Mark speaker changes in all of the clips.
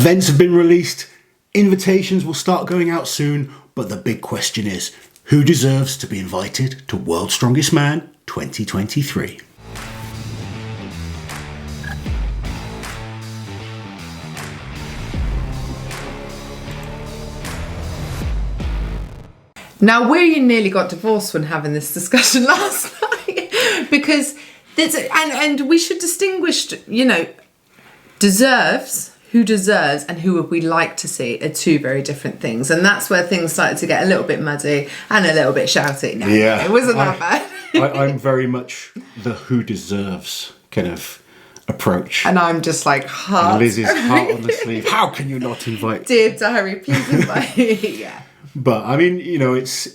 Speaker 1: Events have been released, invitations will start going out soon, but the big question is, who deserves to be invited to World's Strongest Man 2023?
Speaker 2: Now, we nearly got divorced when having this discussion last night because there's, and we should distinguish, you know, who deserves and who would we like to see are two very different things. And that's where things started to get a little bit muddy and a little bit shouty. No, it wasn't that bad.
Speaker 1: I'm very much the who deserves kind of approach.
Speaker 2: And I'm just like, heart.
Speaker 1: Liz's heart on the sleeve. How can you not invite?
Speaker 2: Dear diary, please invite me. Yeah.
Speaker 1: But I mean, you know, it's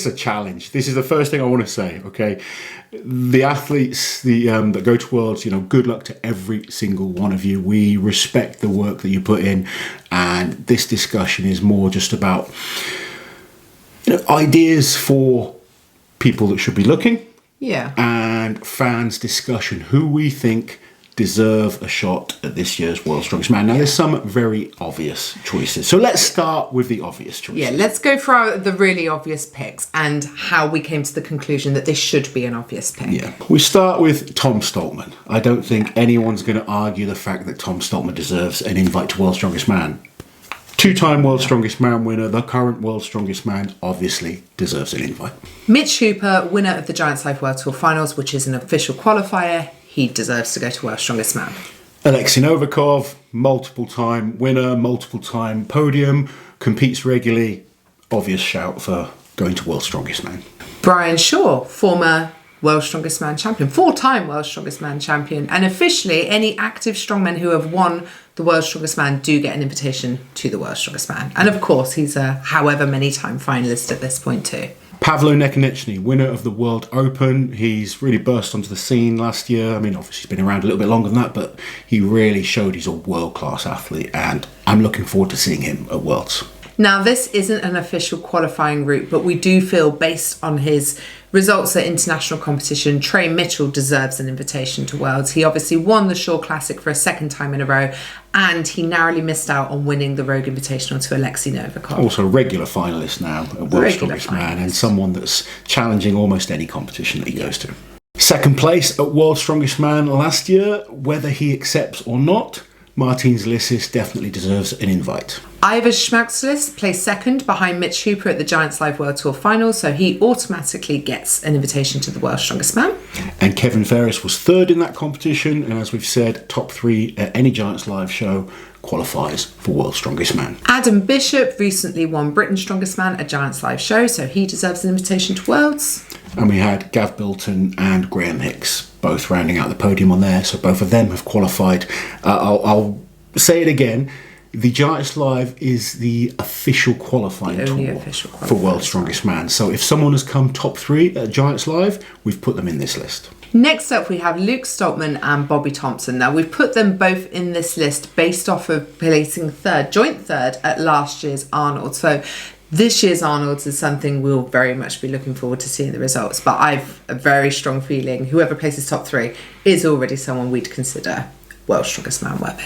Speaker 1: a challenge. This is the first thing I want to say. Okay, the athletes, that go to Worlds, you know, good luck to every single one of you. We respect the work that you put in, and this discussion is more just about, you know, ideas for people that should be looking.
Speaker 2: Yeah.
Speaker 1: And fans' discussion, who we think deserve a shot at this year's World's Strongest Man. Now, there's some very obvious choices. So let's start with the obvious choices.
Speaker 2: Yeah, let's go for the really obvious picks and how we came to the conclusion that this should be an obvious pick.
Speaker 1: Yeah. We start with Tom Stoltman. I don't think anyone's going to argue the fact that Tom Stoltman deserves an invite to World's Strongest Man. Two-time World's Strongest Man winner, the current World's Strongest Man, obviously deserves an invite.
Speaker 2: Mitch Hooper, winner of the Giants Life World Tour Finals, which is an official qualifier. He deserves to go to World's Strongest Man.
Speaker 1: Alexei Novikov, multiple-time winner, multiple-time podium, competes regularly. Obvious shout for going to World's Strongest Man.
Speaker 2: Brian Shaw, former World's Strongest Man champion, 4-time World's Strongest Man champion, and officially any active strongmen who have won the World's Strongest Man do get an invitation to the World's Strongest Man. And of course, he's a however many time finalist at this point too.
Speaker 1: Pavlo Nekonechny, winner of the World Open. He's really burst onto the scene last year. I mean, obviously he's been around a little bit longer than that, but he really showed he's a world-class athlete, and I'm looking forward to seeing him at Worlds.
Speaker 2: Now, this isn't an official qualifying route, but we do feel, based on his results at international competition, Trey Mitchell deserves an invitation to Worlds. He obviously won the Shore Classic for a second time in a row, and he narrowly missed out on winning the Rogue Invitational to Alexei Novikov.
Speaker 1: Also a regular finalist now at World's Strongest Man, and someone that's challenging almost any competition that he goes to. Second place at World's Strongest Man last year, whether he accepts or not, Martin Zlissis definitely deserves an invite.
Speaker 2: Ivor Schmaxlis placed second behind Mitch Hooper at the Giants Live World Tour Finals, so he automatically gets an invitation to the World's Strongest Man.
Speaker 1: And Kevin Ferris was third in that competition, and as we've said, top 3 at any Giants Live show qualifies for World's Strongest Man.
Speaker 2: Adam Bishop recently won Britain's Strongest Man at Giants Live show, so he deserves an invitation to Worlds.
Speaker 1: And we had Gav Bilton and Graham Hicks both rounding out the podium on there, so both of them have qualified. I'll say it again, the Giants Live is the official qualifying tour for World's Strongest Man. So if someone has come top 3 at Giants Live, we've put them in this list.
Speaker 2: Next up, we have Luke Stoltman and Bobby Thompson. Now, we've put them both in this list based off of placing joint third at last year's Arnold. So this year's Arnold's is something we'll very much be looking forward to seeing the results. But I've a very strong feeling whoever places top 3 is already someone we'd consider World's Strongest Man worthy.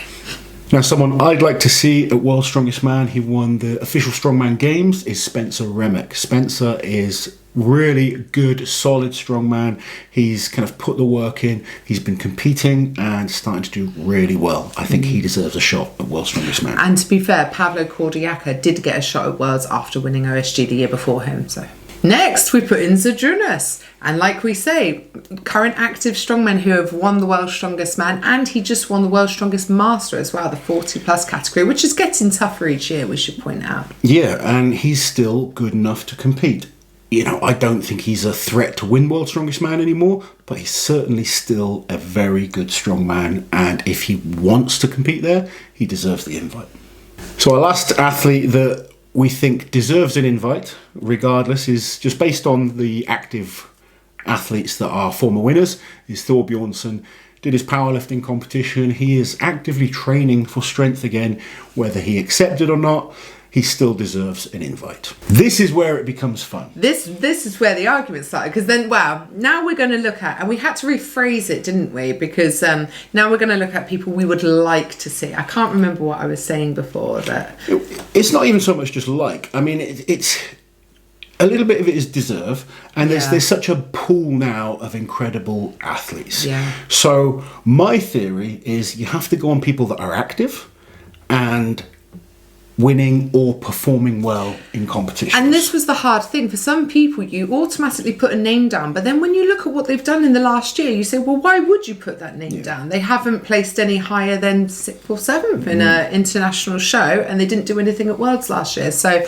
Speaker 1: Now, someone I'd like to see at World's Strongest Man, he won the official Strongman Games, is Spencer Remick. Spencer is really good, solid strongman. He's kind of put the work in. He's been competing and starting to do really well. I think he deserves a shot at World's Strongest Man.
Speaker 2: And to be fair, Pavlo Kordiaka did get a shot at Worlds after winning OSG the year before him. So next, we put in Zydrunas. And like we say, current active strongmen who have won the World's Strongest Man, and he just won the World's Strongest Master as well, the 40 plus category, which is getting tougher each year, we should point out.
Speaker 1: Yeah, and he's still good enough to compete. You know, I don't think he's a threat to win World's Strongest Man anymore, but he's certainly still a very good strongman, and if he wants to compete there, he deserves the invite. So our last athlete that we think deserves an invite, regardless, is just based on the active athletes that are former winners, is Thor Bjornsson. Did his powerlifting competition. He is actively training for strength again, whether he accepted or not. he still deserves an invite. This is where it becomes fun.
Speaker 2: This is where the argument started, because then, now we're going to look at, and we had to rephrase it, didn't we? Because now we're going to look at people we would like to see. I can't remember what I was saying before.
Speaker 1: It's not even so much just like. I mean, it's a little bit of it is deserve, and there's such a pool now of incredible athletes.
Speaker 2: Yeah.
Speaker 1: So my theory is you have to go on people that are active and winning or performing well in competitions.
Speaker 2: And this was the hard thing. For some people, you automatically put a name down, but then when you look at what they've done in the last year, you say, well, why would you put that name down? They haven't placed any higher than 6th or 7th in an international show, and they didn't do anything at Worlds last year. So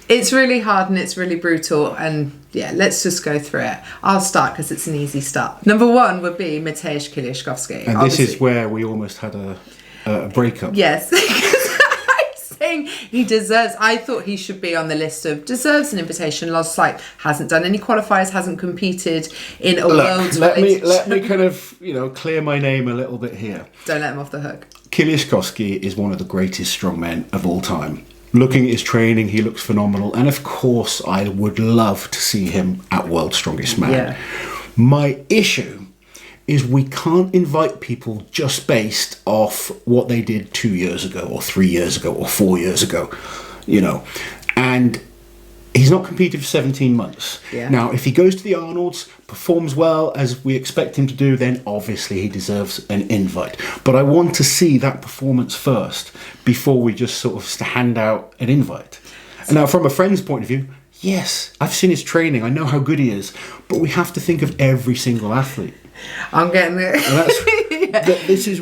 Speaker 2: it's really hard and it's really brutal. And let's just go through it. I'll start because it's an easy start. Number 1 would be Mateusz Kieliszkowski.
Speaker 1: And this is where we almost had a breakup.
Speaker 2: Yes. He deserves. I thought he should be on the list of deserves an invitation. Last like hasn't done any qualifiers, hasn't competed in a world.
Speaker 1: Let me kind of clear my name a little bit here.
Speaker 2: Don't let him off the hook.
Speaker 1: Kieliszkowski is one of the greatest strongmen of all time. Looking at his training, he looks phenomenal, and of course, I would love to see him at World's Strongest Man.
Speaker 2: Yeah.
Speaker 1: My issue is we can't invite people just based off what they did 2 years ago or 3 years ago or 4 years ago, and he's not competed for 17 months.
Speaker 2: Yeah.
Speaker 1: Now, if he goes to the Arnolds, performs well as we expect him to do, then obviously he deserves an invite. But I want to see that performance first before we just sort of hand out an invite. And now, from a friend's point of view, yes, I've seen his training, I know how good he is, but we have to think of every single athlete.
Speaker 2: I'm getting there.
Speaker 1: This is,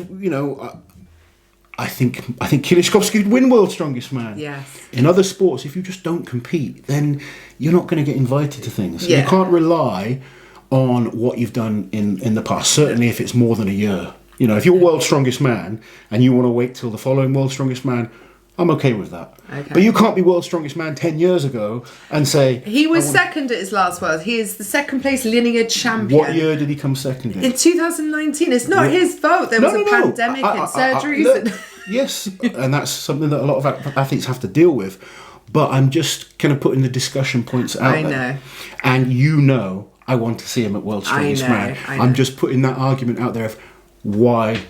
Speaker 1: I think Kieliszkowski would win World's Strongest Man.
Speaker 2: Yes.
Speaker 1: In other sports, if you just don't compete, then you're not going to get invited to things.
Speaker 2: Yeah.
Speaker 1: You can't rely on what you've done in the past, certainly if it's more than a year. If you're World's Strongest Man and you want to wait till the following World's Strongest Man, I'm okay with that.
Speaker 2: Okay.
Speaker 1: But you can't be World's Strongest Man 10 years ago and say...
Speaker 2: He was second at his last Worlds. He is the second place linear champion.
Speaker 1: What year did he come second in?
Speaker 2: In 2019. It's not his fault. There was a pandemic and surgeries.
Speaker 1: Yes, and that's something that a lot of athletes have to deal with. But I'm just kind of putting the discussion points out there.
Speaker 2: I know.
Speaker 1: And I want to see him at World's Strongest Man. I'm just putting that argument out there of why...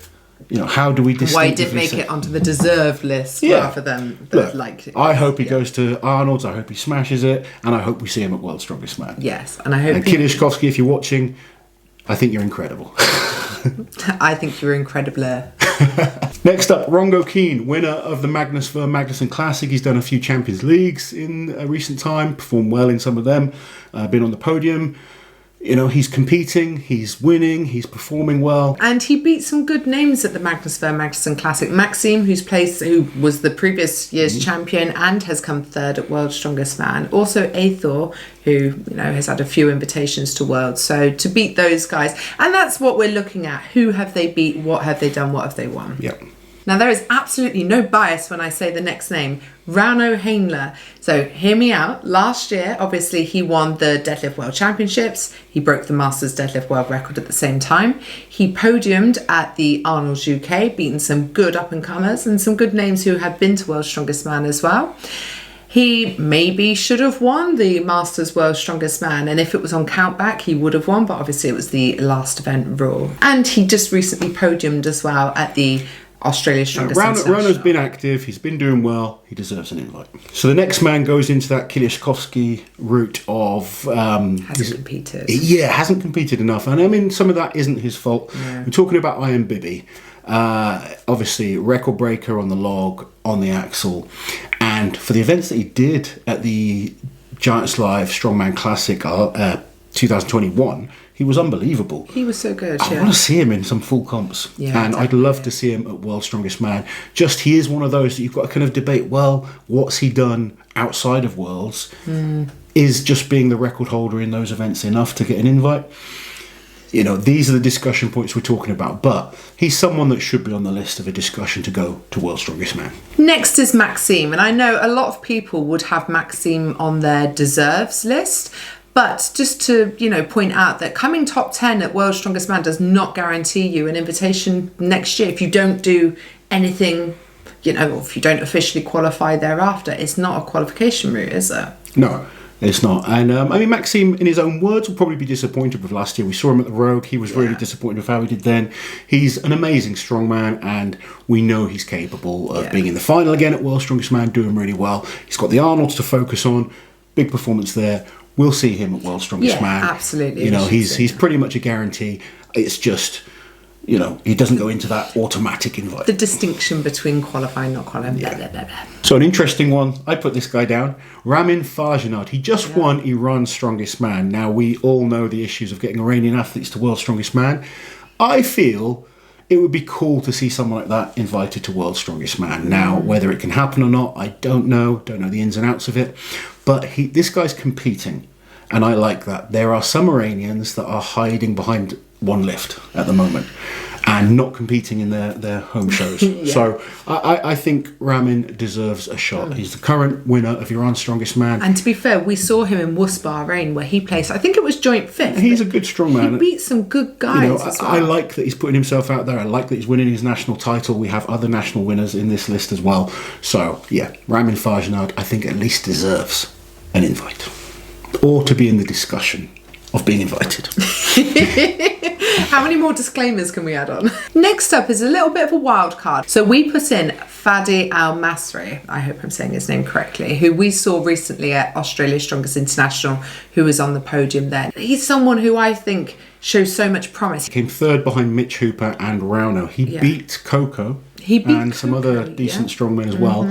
Speaker 1: how do we distinguish?
Speaker 2: Why he didn't make it onto the deserved list rather than the liked it.
Speaker 1: I hope he goes to Arnold's, I hope he smashes it, and I hope we see him at World's Strongest Man.
Speaker 2: Yes, and I hope...
Speaker 1: And Kieliszkowski, if you're watching, I think you're incredible.
Speaker 2: I think you're incredible.
Speaker 1: Next up, Rongo Keane, winner of the Magnus Ver Magnusson Classic. He's done a few Champions Leagues in a recent time, performed well in some of them, been on the podium. He's competing, he's winning, he's performing well.
Speaker 2: And he beat some good names at the Magnus Ver Magnusson Classic. Maxime, who was the previous year's champion and has come third at World's Strongest Man. Also Aethor, who, has had a few invitations to Worlds. So to beat those guys, and that's what we're looking at. Who have they beat? What have they done? What have they won?
Speaker 1: Yep.
Speaker 2: Now, there is absolutely no bias when I say the next name, Rauno Heinle. So, hear me out. Last year, obviously, he won the Deadlift World Championships. He broke the Masters Deadlift World Record at the same time. He podiumed at the Arnold's UK, beating some good up-and-comers and some good names who had been to World's Strongest Man as well. He maybe should have won the Masters World's Strongest Man, and if it was on countback, he would have won, but obviously it was the last event RAW. And he just recently podiumed as well at the Australia's Strongest International.
Speaker 1: Rauno's been active, he's been doing well, he deserves an invite. So the next man goes into that Kieliszkowski route of...
Speaker 2: hasn't competed.
Speaker 1: Yeah, hasn't competed enough. And I mean, some of that isn't his fault.
Speaker 2: Yeah.
Speaker 1: We're talking about Ian Bibi. Obviously, record breaker on the log, on the axle. And for the events that he did at the Giants Live Strongman Classic 2021... he was unbelievable.
Speaker 2: He was so good,
Speaker 1: I want to see him in some full comps.
Speaker 2: Yeah,
Speaker 1: and I'd love to see him at World's Strongest Man. Just, he is one of those that you've got to kind of debate, well, what's he done outside of Worlds? Is just being the record holder in those events enough to get an invite? These are the discussion points we're talking about. But he's someone that should be on the list of a discussion to go to World's Strongest Man. Next
Speaker 2: is Maxime. And I know a lot of people would have Maxime on their deserves list. But just to, point out that coming top 10 at World's Strongest Man does not guarantee you an invitation next year if you don't do anything you know, if you don't officially qualify thereafter, it's not a qualification route, is it?
Speaker 1: No, it's not. And I mean, Maxime, in his own words, will probably be disappointed with last year. We saw him at the Rogue. He was really disappointed with how he did then. He's an amazing strongman, and we know he's capable of being in the final again at World's Strongest Man, doing really well. He's got the Arnolds to focus on. Big performance there. We'll see him at World's Strongest Man.
Speaker 2: Absolutely.
Speaker 1: You know, he's pretty much a guarantee. It's just, you know, he doesn't go into that automatic invite.
Speaker 2: The distinction between qualifying and not qualifying, blah, blah, blah, blah.
Speaker 1: So an interesting one, I put this guy down, Ramin Farjanad. He just won Iran's Strongest Man. Now, we all know the issues of getting Iranian athletes to World's Strongest Man. I feel it would be cool to see someone like that invited to World's Strongest Man. Now, whether it can happen or not, I don't know the ins and outs of it. But this guy's competing, and I like that. There are some Iranians that are hiding behind one lift at the moment and not competing in their home shows. So I think Ramin deserves a shot. He's the current winner of Iran's Strongest Man.
Speaker 2: And to be fair, we saw him in Wus, Bahrain, where he placed, I think it was joint fifth.
Speaker 1: He's a good strongman.
Speaker 2: He beat some good guys,
Speaker 1: you know,
Speaker 2: as well.
Speaker 1: I like that he's putting himself out there. I like that he's winning his national title. We have other national winners in this list as well. So, yeah, Ramin Farjanad, I think, at least deserves an invite. Or to be in the discussion of being invited.
Speaker 2: How many more disclaimers can we add on? Next up is a little bit of a wild card. So we put in Fadi Al Masri, I hope I'm saying his name correctly, who we saw recently at Australia's Strongest International, who was on the podium there. He's someone who I think shows so much promise.
Speaker 1: He came third behind Mitch Hooper and Rauno. He beat Coco. And some other decent strongmen as well.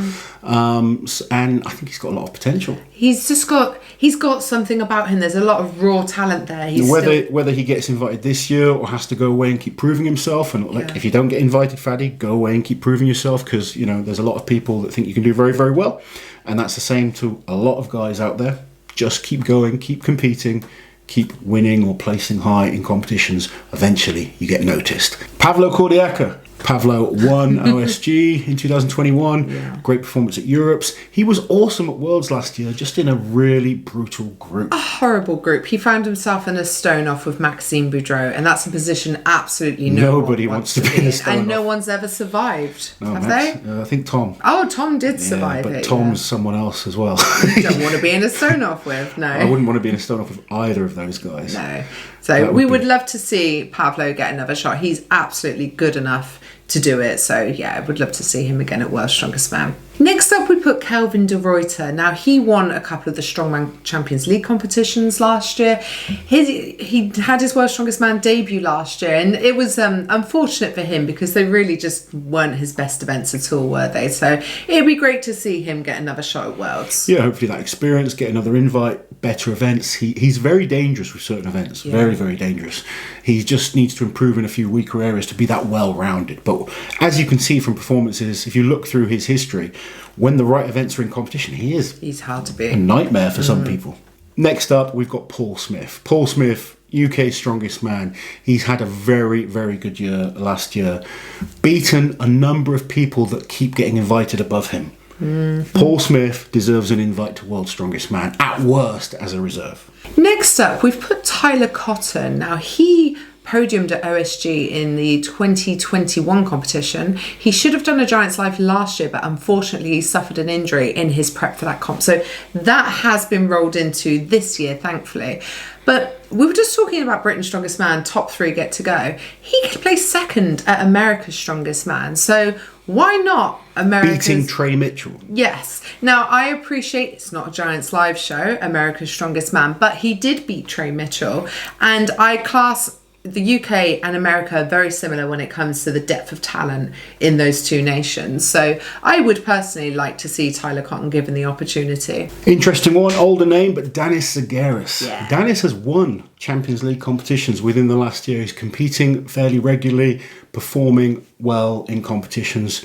Speaker 1: And I think he's got a lot of potential.
Speaker 2: He's got something about him. There's a lot of raw talent there.
Speaker 1: Whether he gets invited this year or has to go away and keep proving himself, and if you don't get invited, Fadi, go away and keep proving yourself, because you know there's a lot of people that think you can do very, very well, and that's the same to a lot of guys out there. Just keep going, keep competing, keep winning or placing high in competitions. Eventually, you get noticed. Pavlo Kordiaka. Pavlo won OSG in 2021. Great performance at Europe's. He was awesome at Worlds last year, just in a really brutal group.
Speaker 2: A horrible group. He found himself in a stone off with Maxime Boudreau, and that's a position absolutely
Speaker 1: nobody wants to be in a stone off.
Speaker 2: And no one's ever survived. Have
Speaker 1: Max,
Speaker 2: they?
Speaker 1: I think Tom.
Speaker 2: Oh, Tom did survive
Speaker 1: but Tom's someone else as well.
Speaker 2: You don't want to be in a stone off with, no.
Speaker 1: I wouldn't want to be in a stone off with either of those guys.
Speaker 2: No. So we would love to see Pavlo get another shot. He's absolutely good enough to do it. So yeah, I would love to see him again at World's Strongest Man. Next up, we put Kelvin de Ruyter. Now, he won a couple of the Strongman Champions League competitions last year. He had his World's Strongest Man debut last year, and it was unfortunate for him because they really just weren't his best events at all, were they? So it'd be great to see him get another shot at Worlds.
Speaker 1: Yeah, hopefully that experience, get another invite, better events. He's very dangerous with certain events. Very, very dangerous. He just needs to improve in a few weaker areas to be that well-rounded. But as you can see from performances, if you look through his history, when the right events are in competition, he's
Speaker 2: hard to beat.
Speaker 1: A nightmare for some people. Next up, we've got Paul Smith. Paul Smith, UK Strongest Man. He's had a very, very good year last year. Beaten a number of people that keep getting invited above him. Paul Smith deserves an invite to World's Strongest Man, at worst as a reserve.
Speaker 2: Next up, we've put Tyler Cotton. Now, he podiumed at OSG in the 2021 competition. He should have done a Giants Live last year, but unfortunately he suffered an injury in his prep for that comp. So that has been rolled into this year, thankfully. But we were just talking about Britain's Strongest Man, top 3 get to go. He could place second at America's Strongest Man. So why not America's...
Speaker 1: Beating Trey Mitchell.
Speaker 2: Yes. Now, I appreciate it's not a Giants Live show, America's Strongest Man, but he did beat Trey Mitchell. And I class the UK and America are very similar when it comes to the depth of talent in those two nations. So I would personally like to see Tyler Cotton given the opportunity.
Speaker 1: Interesting one, older name, but Danis Zagaris.
Speaker 2: Yeah.
Speaker 1: Danis has won Champions League competitions within the last year. He's competing fairly regularly, performing well in competitions.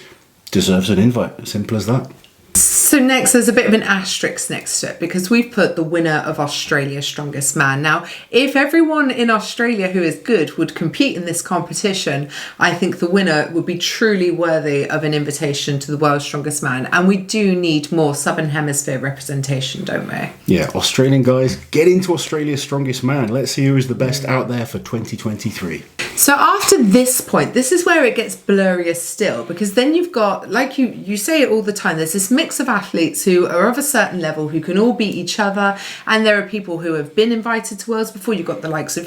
Speaker 1: Deserves an invite, simple as that.
Speaker 2: So next, there's a bit of an asterisk next to it because we've put the winner of Australia's Strongest Man. Now, if everyone in Australia who is good would compete in this competition, I think the winner would be truly worthy of an invitation to the World's Strongest Man. And we do need more Southern Hemisphere representation, don't we?
Speaker 1: Yeah, Australian guys, get into Australia's Strongest Man. Let's see who is the best out there for 2023.
Speaker 2: So after this point, this is where it gets blurrier still, because then you've got, like you say it all the time, there's this mix of athletes who are of a certain level who can all beat each other, and there are people who have been invited to Worlds before. You've got the likes of,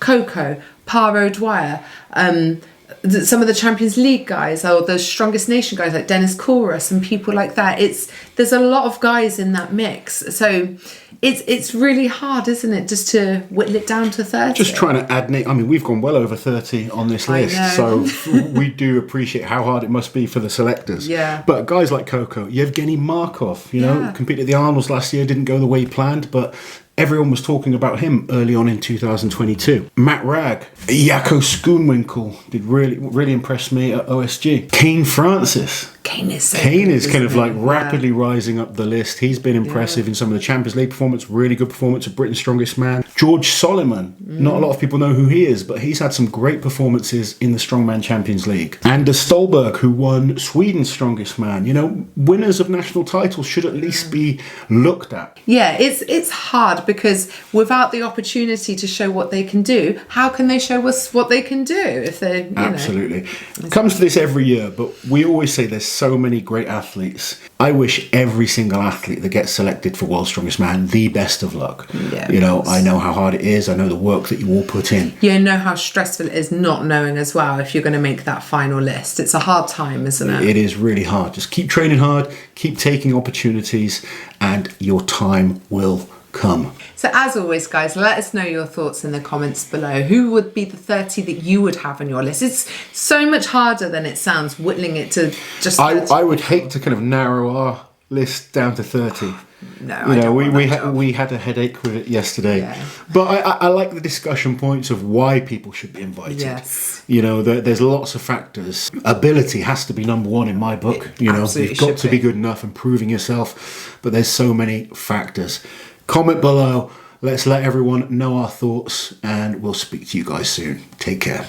Speaker 2: Coco, Paro Dwyer, some of the Champions League guys, or the Strongest Nation guys like Dennis Chorus and people like that. There's a lot of guys in that mix, so it's really hard, isn't it, just to whittle it down to 30?
Speaker 1: Just trying to add, we've gone well over 30 on this list, so we do appreciate how hard it must be for the selectors.
Speaker 2: Yeah.
Speaker 1: But guys like Coco, Yevgeny Markov, competed at the Arnold's last year, didn't go the way he planned, but everyone was talking about him early on in 2022. Matt Ragg, Jaco Schoonwinkel did really impress me at OSG. Kane Francis.
Speaker 2: Kane is
Speaker 1: kind of like rapidly rising up the list. He's been impressive in some of the Champions League performance, really good performance of Britain's Strongest Man. George Solomon, not a lot of people know who he is, but he's had some great performances in the Strongman Champions League. Anders Stolberg, who won Sweden's Strongest Man. Winners of national titles should at least be looked at.
Speaker 2: Yeah, it's hard because without the opportunity to show what they can do, how can they show us what they can do if they,
Speaker 1: Absolutely. It comes to this every year, but we always say there's so many great athletes. I wish every single athlete that gets selected for World's Strongest Man the best of luck.
Speaker 2: Yeah,
Speaker 1: I know how hard it is. I know the work that you all put in.
Speaker 2: You know how stressful it is not knowing as well if you're going to make that final list. It's a hard time, isn't it?
Speaker 1: It is really hard. Just keep training hard, keep taking opportunities, and your time will come.
Speaker 2: So as always, guys, let us know your thoughts in the comments below. Who would be the 30 that you would have on your list? It's so much harder than it sounds, whittling it to just...
Speaker 1: I would hate to kind of narrow our list down to 30.
Speaker 2: No,
Speaker 1: we had a headache with it yesterday. Yeah. But I like the discussion points of why people should be invited.
Speaker 2: Yes.
Speaker 1: There's lots of factors. Ability has to be number one in my book. You've got to be good enough and proving yourself. But there's so many factors. Comment below. Let's let everyone know our thoughts, and we'll speak to you guys soon. Take care.